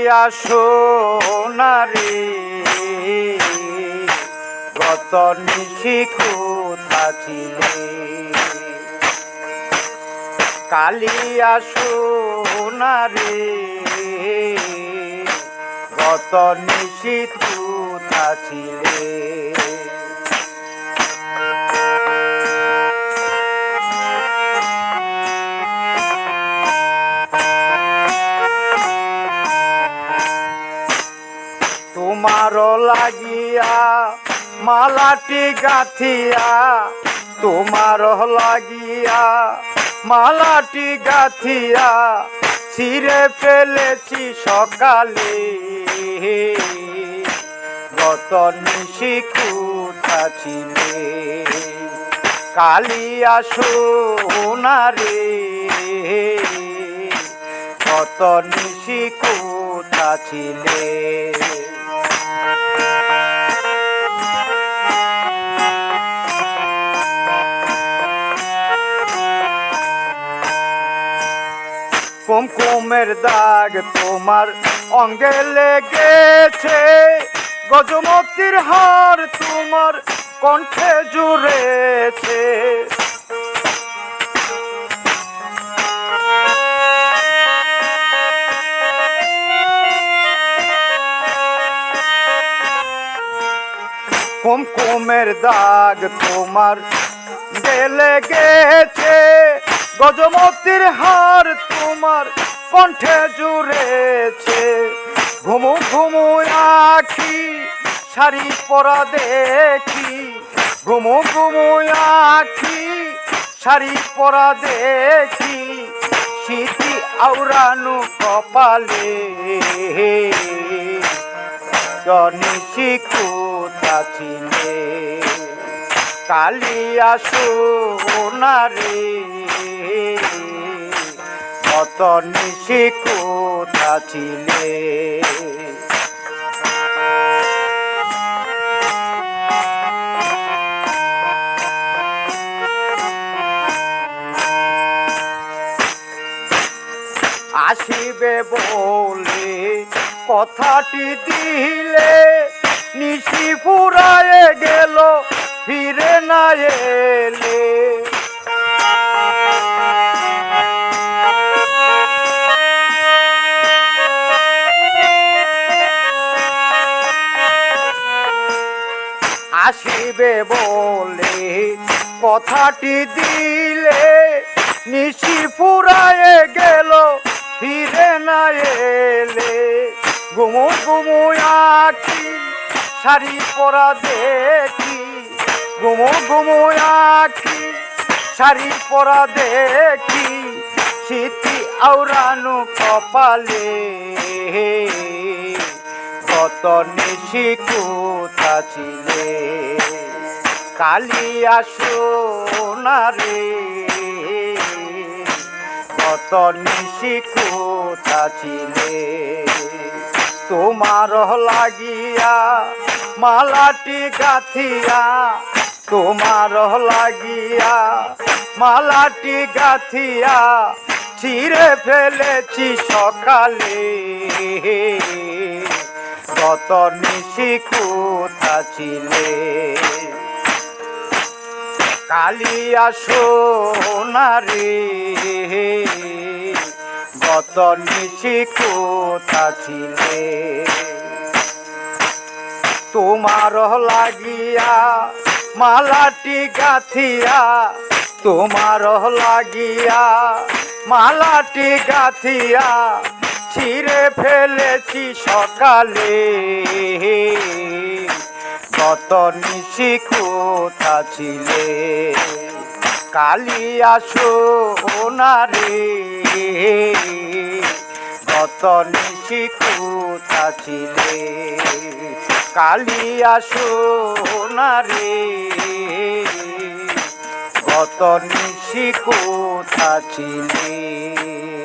কালিয়া সোনারে গত নিশি কোথা ছিলে কালিয়া সোনারে গত নিশি কোথা ছিলে তোমার লাগিয়া মালাটি গাথিয়া তোমার লাগিয়া মালাটি গাথিয়া ছিঁড়ে ফেলেছি সকালে গত নিশি কোথা ছিলে কালিয়া সোনারে গত নিশি কোথা ছিলে কুমকুমের দাগ তোমার অঙ্গে লেগেছে গজমতির হার তোমার কণ্ঠে জুড়েছে কুমকুমের দাগ তোমার লেগেছে গজমতির হার তোমার কণ্ঠে জুড়েছে ঘুমু ঘুমু আখি শাড়ি পরা দেখি ঘুমু ঘুমু আখি শাড়ি পরা দেখি স্মৃতি আওরানু কপালে নিশি কোথা ছিলে কালিয়া সোনারে গত নিশি কোথা ছিলে আসিবে বলে কথাটি দিলে নিশি ফুরায়ে গেল ফিরে না এলে আসিবে বলে কথাটি দিলে নিশি ফুরায়ে গেল ফিরে না এলে ঘুমু ঘুমু আখি শাড়ি পরা দেখি ঘুমু ঘুমু আখি শাড়ি পরা দেখি স্মৃতি আওরানু কপালে গত নিশি কোথা ছিলে কালিয়া সোনারে গত নিশি কোথা ছিলে তোমার লাগিয়া মালাটি গাথিয়া তোমার লাগিয়া মালাটি গাথিয়া ছিঁড়ে ফেলেছি সকালে গত নিশি কোথা ছিলে কালিয়া সোনারে গত নিশি কোথা ছিলে তোমার লাগিয়া মালাটি গাথিয়া তোমার লাগিয়া মালাটি গাথিয়া ছিঁড়ে ফেলেছি সকালে গত নিশি কোথা ছিলে কালিয়া সোনারে গত নিশি কোথা ছিলে কালিয়া সোনারে গত নিশি কোথা ছিলে।